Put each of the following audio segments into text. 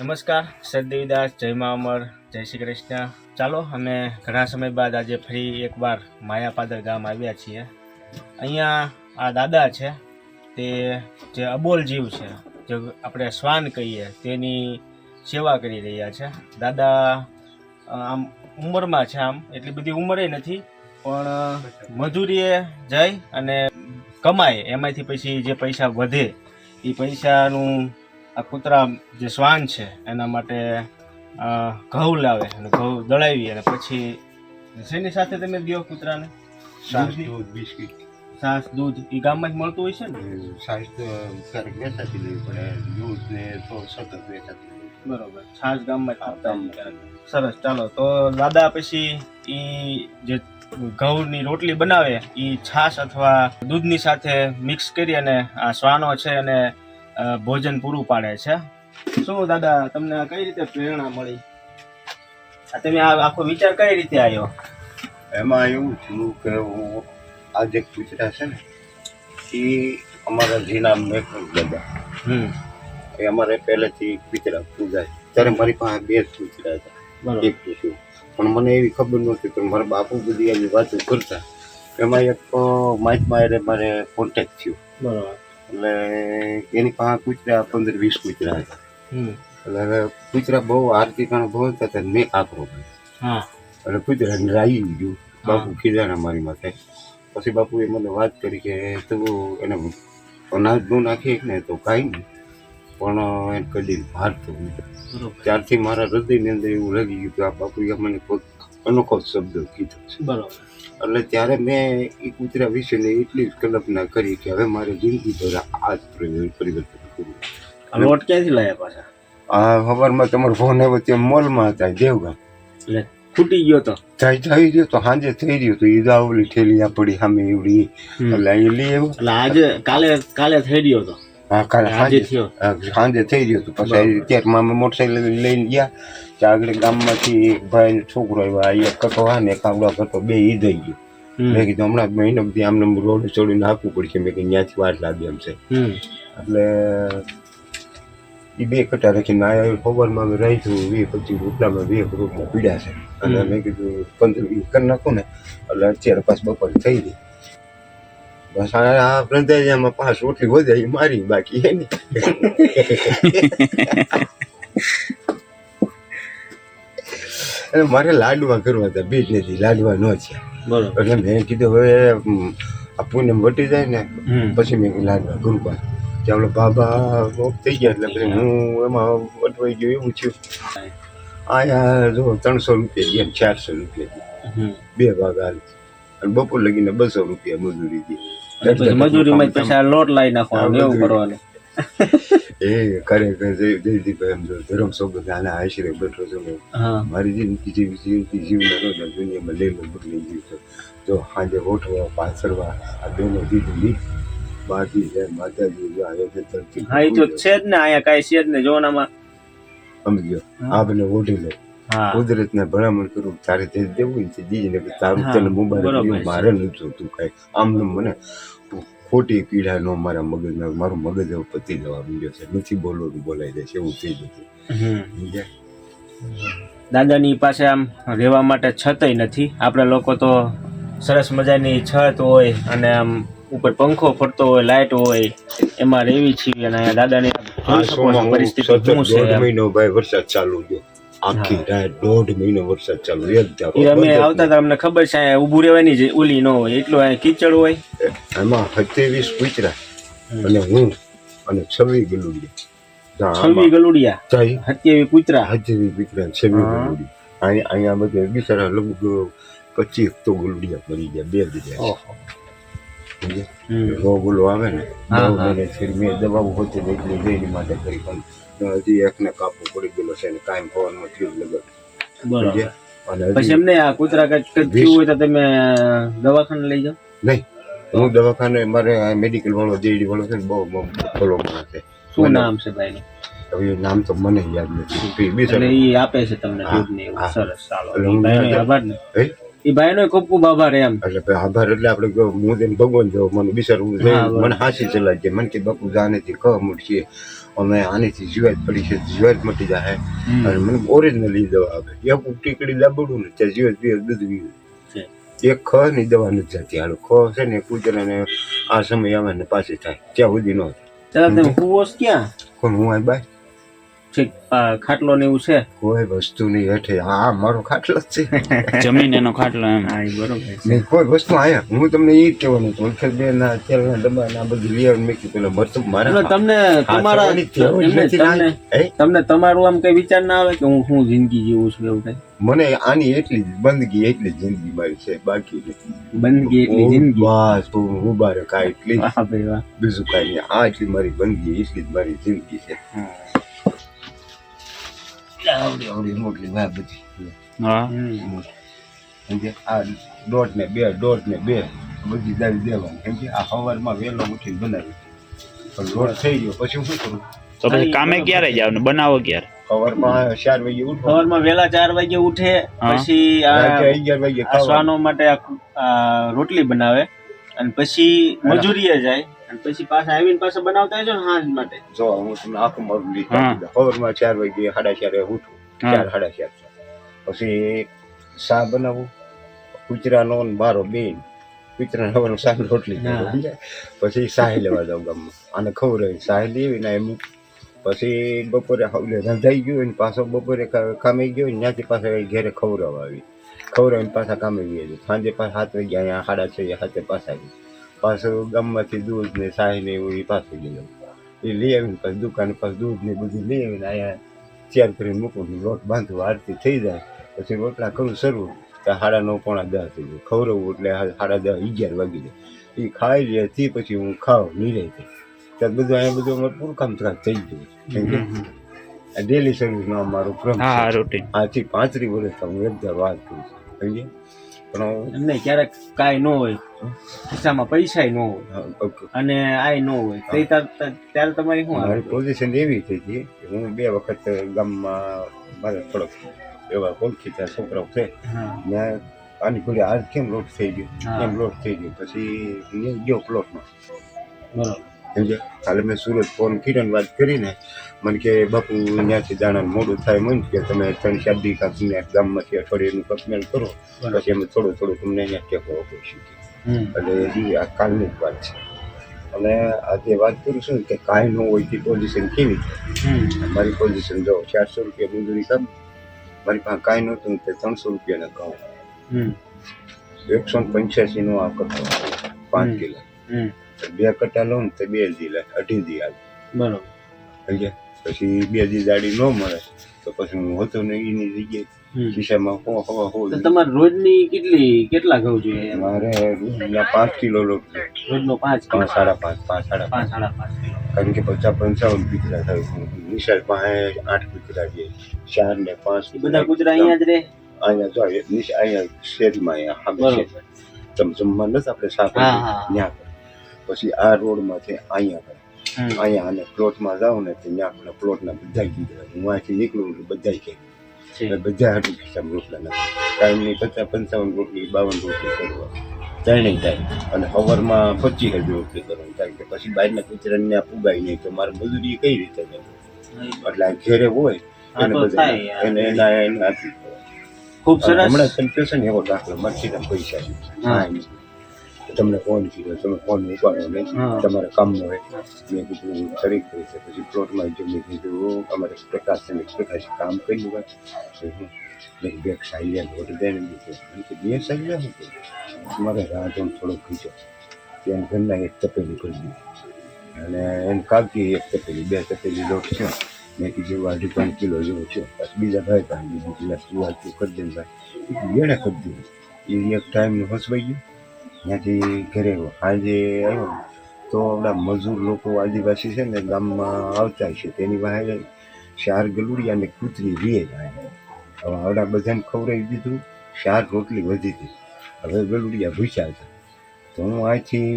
નમસ્કાર, સત દેવીદાસ, જય મા અમર, જય શ્રી કૃષ્ણ. ચાલો અમે ઘણા સમય બાદ આજે ફરી એકવાર માયાપાદર ગામ આવ્યા છીએ. અહીંયા આ દાદા છે તે જે અબોલ જીવ છે, જે આપણે શ્વાન કહીએ, તેની સેવા કરી રહ્યા છે. દાદા આમ ઉંમરમાં છે, આમ એટલી બધી ઉંમરે નથી, પણ મજૂરીએ જાય અને કમાય, એમાંથી પછી જે પૈસા વધે એ પૈસાનું આ કૂતરા જે શ્વાન છે એના માટે ઘઉં લાવે અને ઘઉં દળાવી અને પછી શેની સાથે તમે દો કૂતરાને? છાશ, દૂધ, બિસ્કિટ. છાશ, દૂધ એ ગામમાં જ મળતું હોય છે ને? છાશ તો ક્યારેક વેચાતી લેવી પડે, દૂધ ને તો સતત વેચાતી લેવી. બરોબર, છાશ ગામમાં જ આપતા હોય ક્યારેક. સરસ, ચાલો તો દાદા પછી એ જે ઘઉંની રોટલી બનાવે એ છાશ અથવા દૂધની સાથે મિક્સ કરી અને આ શ્વાનો છે અને ભોજન પૂરું પાડે છે. શું દાદા, તમને આ કઈ રીતે પ્રેરણા મળી? તમે આ આખો વિચાર કઈ રીતે આવ્યો? એમાં એવું થયું કે હું આ જે કૂતરા છે ને એ અમારા જીના મેઘ દાદા એ અમારે પહેલેથી કૂતરા પૂજાય. ત્યારે મારી પાસે 2 કૂતરા હતા, એક પૂછ્યું, પણ મને એવી ખબર નહોતી. પણ મારા બાપુ બધી એની વાતો કરતા, એમાં એક મહાત્મા મારે કોન્ટેક્ટ થયો. બરોબર. એટલે એની પાસે કૂતરા 15-20 કૂતરા હતા. એટલે હવે કૂતરા બહુ આરતી કારણે બહુ હતા, મેં કાકરો એટલે કૂતરાને રાઈ ગયું. બાપુ ખીજાણા મારી માથે. પછી બાપુએ મને વાત કરી કે તું એને અનાજ ન નાખીએ ને તો કાંઈ નહીં, પણ એને કદી મારતો નહીં. ત્યારથી મારા હૃદયની અંદર એવું લાગી ગયું કે આ બાપુએ મને કોઈ અનોખો શબ્દ કીધો છે. બરોબર. એટલે ત્યારે મેં એ કૂતરા વિશેને એટલી જ કલ્પના કરી કે હવે મારી જિંદગી ભર આ જ પરિવર્તન કરવું. લોટ ક્યાંથી લાયા પાછા? સવારમાં તમારો ફોન આવ્યો ત્યાં મોલમાં હતા દેવગામ. એટલે ફૂટી ગયો તો થઈ રહ્યો તો સાંજે થઈ રહ્યું તો ઈદા ઓલી ઠેલી પડી સામે એવડી. એટલે અહીં લઈ આવ્યો. એટલે આજે કાલે થઈ રહ્યો તો? હા, કાલે સાંજે થઈ રહ્યો તો. પછી અત્યારે અમે મોટરસાઇકલ લઈને ગયા ત્યાં આગળ ગામમાંથી એક ભાઈ છોકરો આવ્યો, એક કટો હા ને એક આવડો કટો, 2 ઈદાઈ ગયો. મેં કીધું હમણાં મહિનો બધી આમને રોડ ચડીને નાખવું પડશે. મેં કીધું ત્યાંથી વાર લાગે એમ છે. એટલે એ 2 કટા રાખીને આવ્યા. ખબરમાં અમે રાખ્યું 20-25 રૂપિયામાં 2 રૂપિયા પીડ્યા છે. અને મેં કીધું 15-20 કરી નાખું ને એટલે અત્યારે પાછું બપોરે થઈ ગઈ. બસ આ પ્રંજામાં 5 રોટલી વધે એ મારી, બાકી એ નહીં. અને મારે લાડવા કરવા હતા, બીજ નથી, લાડવા ન છે. એટલે મેં કીધું હવે આ પૂનમ વટી જાય ને પછી મેં લાડવા કરું. ત્યાં બાબા થઈ ગયા એટલે પછી હું એમાં વટવાઈ ગયો. એવું થયું આયા જો 300 રૂપિયા ગયા, 400 રૂપિયા 2 ભાગ હાલ, અને બપોર લગીને 200 રૂપિયા મજૂરી દી. મજૂરીમાં પૈસા લોટ લાવી નાખવાનું, એવું કરવાનું. એ ખરેખર જયદીપભાઈ એમ જો ધર્મ સોબત આના આશરે બેઠો છું. મારી જિંદગી જીવના રોજ દુનિયામાં લેલો બદલી ગયું છે. જો સાંજે ગોઠવા પાછળવા આ બેનો દીધું નહીં, બાકી છે માતાજી આવે છે ધરતી. હા, એ તો છે જ ને, અહીંયા કાંઈ છે જ ને જોનામાં. સમજ્યો? આ બને ઓઢી લે, કુદરતને ભલામણ કરું, તારે તે દેવું છે દીજીને કે તારું તને મુબારક, મારે નથી તું કાંઈ આમ મને ખોટી પીડા નો મારા મગજમાં. મારું મગજ હવે પતી જવા માંડ્યો છે, નથી બોલવાનું બોલાઈ જાય છે, એવું થઈ જતું. દાદાની પાસે આમ રહેવા માટે છતય નથી. આપણે લોકો તો સરસ મજાની છત હોય અને આમ ઉપર પંખો ફરતો હોય, લાઇટ હોય, એમાં રહેવી છીએ. અને દાદાની પરિસ્થિતિ શું છે? 1.5 મહિનો ભાઈ વરસાદ ચાલુ ગયો, આખી રાત 1.5 મહિનો વરસાદ ચાલુ. અમે આવતા હતા, અમને ખબર છે ઊભું રહેવાની જ ઓલી ન હોય, એટલું અહીંયા કીચડ હોય. એમાં 27 કૂતરા અને હું અને 26 ગલુડિયા. 26 ગલુડિયા, 27 કૂતરા, 26 કૂતરા, 26 ગલુડિયા. અહીંયા બધે બિચારા લગભગ 25 તો ગલુડિયા મરી ગયા, 2 દીધા. રોગ ઓલો આવે ને, મેં દવાઓ હોતી એટલી જઈને માટે કરી, પણ હજી એકને કાપો પડી ગયેલો છે ને કાયમ પવનમાં થયું લગત. બરોબર. પછી એમને આ કૂતરા કઈ થયું હોય તો તમે દવાખાને લઈ જાઓ? નહીં, હું દવાખાને મારે મેડિકલ વાળો જેડી વાળો છે ને બહુ ફોલો કરે છે. શું નામ છે ભાઈ? હવે નામ તો મને યાદ નથી. એ આપે છે તમને દૂધ ને એવું? સરસ, ચાલો. આભાર ને એ ભાઈ નો ખૂબ ખૂબ આભાર. એમ એટલે આભાર એટલે આપણે હું તેને ભગવાન જો મને બિચારવું મને હાસી ચલાવી જાય. મને કે બાપુ જાને થી ક મૂઠીએ અમે આનીથી જીવાત પડી છે, જીવાત મટી જાય અને મને ઓરિજિનલી દવા આપે. એક ટીકડી દાબડું ને ત્યાં જીવાત બીવાત બધું વીવે. એક ખ ની દવા નથી જતી. હાલો ખ છે ને કૂતરાને આ સમય આવે ને પાછી થાય ત્યાં સુધી ન થાય. કોણ હું આ બાય ખાટલો ને એવું છે, કોઈ વસ્તુ નહીં હેઠે. હા મારો ખાટલો જ છે, જમીન એનો ખાટલો એમ. હા બરોબર છે. નહીં કોઈ વસ્તુ આયા. હું તમને એ જ કહેવાનું છું. વખત બે ના તેલના ડબ્બા ના બધું લઈ આવીને મેં કીધું મરતું મારા તમને તમારા તમને તમારું આમ કઈ વિચાર ના આવે કે હું શું જિંદગી જીવું છું એવું કઈ? મને આની એટલી જ બંદગી, એટલી જ જિંદગી મારી છે, બાકી બંદગી એટલી જિંદગી. બસ હું બારે કાંઈ એટલી વાહ ભાઈ વાહ. બીજું કાંઈ નહીં. આ એટલી મારી બંદગી, એટલી જ મારી જિંદગી છે. આવડી આવડી મોટી વાત બધી. હા સમજે? આ દોઢ ને બે બધી દાવી દેવાની. સમજે? આ સવારમાં વહેલો ઉઠીને બનાવી પણ લોટ થઈ ગયો પછી શું કરું? તો પછી કામે ક્યારે જાવ ને બનાવો ક્યારે? સવારમાં 4 વાગે ઉઠો. સવારમાં વહેલા 4 વાગે ઉઠે, પછી રાત્રે 11 વાગે શ્વાનો માટે રોટલી બનાવે અને પછી મજૂરીએ જાય અને પછી પાછા આવીને પાછા બનાવતા હોય છે ને સાંજ માટે. જો હું તમને આખું મારું લીધું. સવારમાં 4 વાગે 4:30 ઉઠું, 4:30. પછી શા બનાવું, કૂતરાનો ને મારો બેન. કૂતરાનો હવાનું શાક રોટલી કરું. પછી સાહી લેવા જાઉં ગામમાં, આને ખવડાવી સાહી લેવીને એમ. પછી બપોરે રંધાઈ ગયું હોય ને પાછો બપોરે કામે ગયો હોય ત્યાંથી પાછા ઘેરે ખવડાવીને પાછા કામે ગયા છે. સાંજે પાછા 7 વાગે અહીંયા 6:30 7 પાછા આવી. પાછું ગામમાંથી દૂધ ને સાહી ને એવું એ પાછું લઈ આવું. એ લઈ આવીને પછી દુકાને પાછું દૂધ ને બધું લઈ આવીને અહીંયા તૈયાર કરીને મૂકું. લોટ બાંધવું, આરતી થઈ જાય પછી રોટલા કરું શરૂ ત્યાં 9:30 પોણા 10 થઈ જાય. ખવડાવવું એટલે 10:30 11 વાગી જાય. એ ખાઈ લે તે પછી હું ખાઉં નિરાંતે. ત્યાં બધું અહીંયા બધું અમારું પૂરું કામ થઈ ગયું. ડેલી સર્વિસનો અમારો ક્રમ છે. આથી 35 વર્ષ હું એકવાર વાત કરું છું. સમજે? પણ એમને ક્યારેક કાંઈ ન હોય, ખિસ્સામાં પૈસા ન હોય અને આય ન હોય ત્યારે તમારી શું મારી પોઝિશન એવી થઈ હતી કે હું 2 વખત ગામમાં મારે થોડોક એવા ઓળખીતા છોકરાઓ છે મેં આની ઘોડે આજ કેમ લોટ થઈ ગયો પછી ગયો પ્લોટમાં. બરોબર. સમજે? કાલે મેં સુરત ફોન કરીને વાત કરીને મને કે બાપુ ત્યાંથી દાણા મોડું થાય મને કે તમે 3-4 દી કાપીને ગામમાંથી અઠવાડિયાનું કપમેન્ટ કરો પછી અમે થોડું તમને અહીંયા ટેકો આપીશું. એટલે એ આ કાલની જ વાત છે. અને આજે વાત કરું છું કે કાંઈ ન હોય તે પોઝિશન કેવી થાય. મારી પોઝિશન જો 400 રૂપિયા મજૂરી કામ, મારી પાસે કાંઈ નહોતું તે 300 રૂપિયાના ઘઉં, 185 નો આ કટો 5 કિલો. 2 કટા લઉં ને તો 2 દી લે 2.5 દી આવે. બરોબર. સમજે? પછી 2 દી દાડી ન મળે તો પછી હું હતો ને એની જગ્યાએ ખિસ્સામાં હો. તમારે રોજની કેટલા ઘઉં જોઈએ? મારે રોજના 5 કિલો લોટ. રોજનો 5 કિલો? 5.5 કિલો. કારણ કે 50-55 કૂતરા થાય. નિશાળ પાસે 8 કૂતરા છે, 4 ને 5 બધા કૂતરા અહીંયા જ રહે? અહીંયા જો અહીંયા શેરીમાં અહીંયા તમે જમવા નથી આપણે સાફ ત્યાં. પછી આ રોડમાંથી અહીંયા અને પ્લોટમાં જાઉં ને તો ત્યાં પ્લોટના બધા કીધા હું અહીંથી નીકળું એટલે બધા કે બધા હાટું ખિસ્સામાં રોટલા નથી. કાંઈ નહીં 50-55 રોટલી 52 રોટલી કરવા ત્રણેય થાય. અને સવારમાં 25 રોટલી કરવાની થાય કે પછી બહારના કૂતરાને પુગાય નહીં તો મારે મજૂરી કઈ રીતે કરવી. એટલે આ ઘેરે હોય એને બધા એને આપી ખૂબ સરસ. હમણાં કન્ફ્યુઝન એવો દાખલો મરચી પૈસા તમને ફોન કર્યો, તમે ફોન ઉપાડો નહીં, તમારે કામ હોય. મેં કીધું ખરીદ કરી છે. પછી પ્લોટમાં જો મેં કીધું અમારે પ્રકાશ કામ કરી લીધું. મેં 2 સાઈલિયા લોટ દઈને દીધું. 2 સાઈલિયા હતું મારે રાધો થોડોક ખીચો ત્યાં ઘરના 1 તપેલી કરી દીધી અને એને કાકી 1 તપેલી 2 તપેલી લોટ છે. મેં કીધું 2.5 કિલો જેવો છે. પછી બીજા ભાઈ પાસે દીધું ગ્લાસ તું કરી દે ભાઈ એને કરી દીધું. એ એક ટાઈમનું હસવાઈ ગયું. ત્યાંથી ઘરે સાંજે આવ્યો તો આપણા મજૂર લોકો આદિવાસી છે ને ગામમાં આવતા છે તેની પાસે 4 ગલુડિયા ને કૂતરી રે જાય. હવે આવડા બધાને ખવડાવી દીધું, 4 રોટલી વધી હતી. હવે ગલુડિયા ભૂખ્યા છે તો હું અહીંથી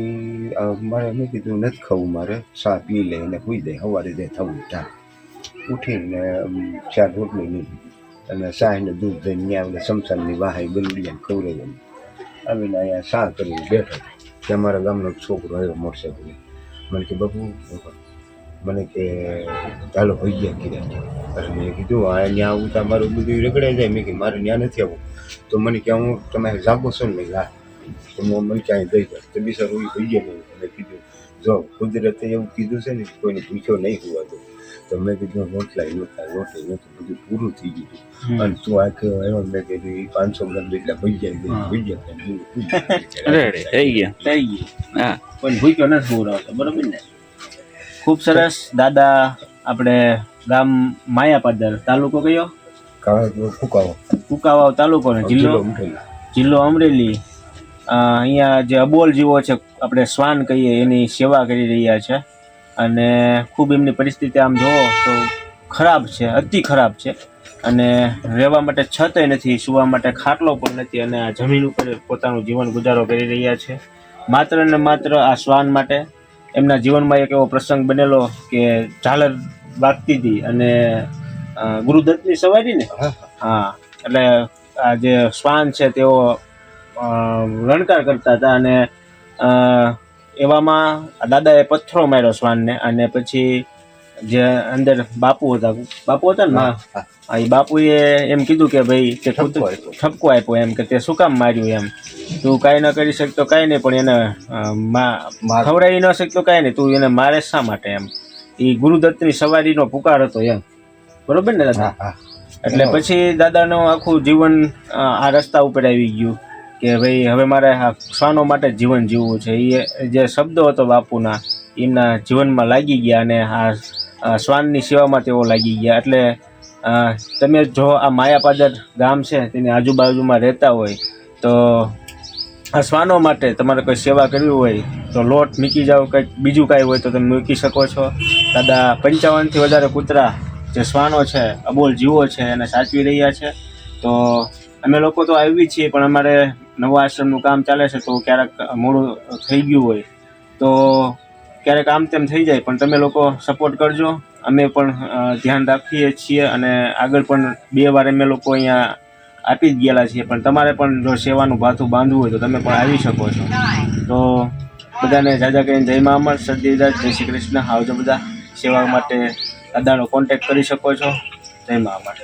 મારે મેં કીધું નથી ખાવું, મારે ચા પી લે અને પૂઈ દે સવારે દે થવું થાય. ઉઠીને 4 રોટલી લીધી અને શાહીને દૂધ દઈને ત્યાં આપણે સમસાનની વાહાઈ ગલુડિયાને ખવડાવી આવીને અહીંયા શા કરીને બેઠો. ત્યાં મારા ગામનો છોકરો આવ્યો મોટરસાઇકલ. મને કે બાપુ મને કે ચાલો ભાઈ ગયા કીધા. એટલે મેં કીધું અહીંયા આવું તો મારું બધું રગડાઈ જાય. મેં કીધું મારે ત્યાં નથી આવવું. તો મને કે હું તમે જાગો છો ને? મેં હા. તો મને ક્યાંય દઈ જાય તો બિચારું એ ભાઈ ગયા. મેં કીધું જો કુદરતે એવું કીધું છે ને કોઈને પૂછ્યો નહીં હોવા દો. તો મેં કીધું રોટલા રોટી નહોતું બધું પૂરું થઈ ગયું. અને તું આ કહેવાય એવો મેં કીધું એ 500 ગ્રામ જેટલા ભાઈ ગયા રેડી થઈ ગયા થઈ ગઈ હા કોઈ ભૂખ્યો નથી પૂરાવતો, બરોબર ને? ખૂબ સરસ દાદા. આપણે ગામ માયાપાદર, તાલુકો કયો? ફૂકાવો કુકાવાવ તાલુકો ને જિલ્લો જિલ્લો અમરેલી. અહીંયા જે અબોલ જીવો છે, આપણે શ્વાન કહીએ, એની સેવા કરી રહ્યા છે. અને ખૂબ એમની પરિસ્થિતિ આમ જોવો તો ખરાબ છે, અતિ ખરાબ છે. અને રહેવા માટે છતય નથી, સુવા માટે ખાટલો પણ નથી. અને આ જમીન ઉપર પોતાનું જીવન ગુજારો કરી રહ્યા છે, માત્ર ને માત્ર આ શ્વાન માટે. એમના જીવનમાં એક એવો પ્રસંગ બનેલો કે ઝાલર વાગતી હતી અને ગુરુદત્તની સવારી ને, હા, એટલે આ જે શ્વાન છે તેઓ રણકાર કરતા હતા. અને એવામાં દાદાએ પથ્થરો માર્યો શ્વાનને. અને પછી જે અંદર બાપુ હતા ને, હા, એ બાપુએ એમ કીધું કે ભાઈ તે ઠપકો આપ્યો એમ કે તે શું કામ માર્યું એમ, તું કાંઈ ન કરી શકતો કાંઈ નહીં, પણ એને ખવડાવી ન શકતો કાંઈ નહીં, તું એને મારે શા માટે એમ. એ ગુરુદત્તની સવારીનો પુકાર હતો એમ, બરોબર ને દાદા? એટલે પછી દાદાનું આખું જીવન આ રસ્તા ઉપર આવી ગયું કે ભાઈ હવે મારે આ શ્વાનો માટે જીવન જીવવું છે. એ જે શબ્દો હતો બાપુના એમના જીવનમાં લાગી ગયા અને આ શ્વાનની સેવામાં તેઓ લાગી ગયા. એટલે તમે જો આ માયાપાદર ગામ છે તેની આજુબાજુમાં રહેતા હોય તો આ શ્વાનો માટે તમારે કોઈ સેવા કરવી હોય તો લોટ મૂકી જાઓ, કંઈક બીજું કાંઈ હોય તો તમે મૂકી શકો છો. દાદા 55થી વધારે કૂતરા જે શ્વાનો છે, અબોલ જીવો છે, એને સાચવી રહ્યા છે. તો અમે લોકો તો આવી છીએ, પણ અમારે નવા આશ્રમનું કામ ચાલે છે, તો ક્યારેક મોડું થઈ ગયું હોય તો ક્યારેક આમ તેમ થઈ જાય, પણ તમે લોકો સપોર્ટ કરજો. અમે પણ ધ્યાન રાખીએ છીએ અને આગળ પણ 2 વાર અમે લોકો અહીંયા આપી જ ગયેલા છીએ. પણ તમારે પણ જો સેવાનું ભાથું બાંધવું હોય તો તમે પણ આવી શકો છો. તો બધાને જાજા કરીને જય મા અમર, સદીદાસ, જય શ્રી કૃષ્ણ. આવજો બધા. સેવા માટે દાદાનો કોન્ટેક્ટ કરી શકો છો. જય મા અમર.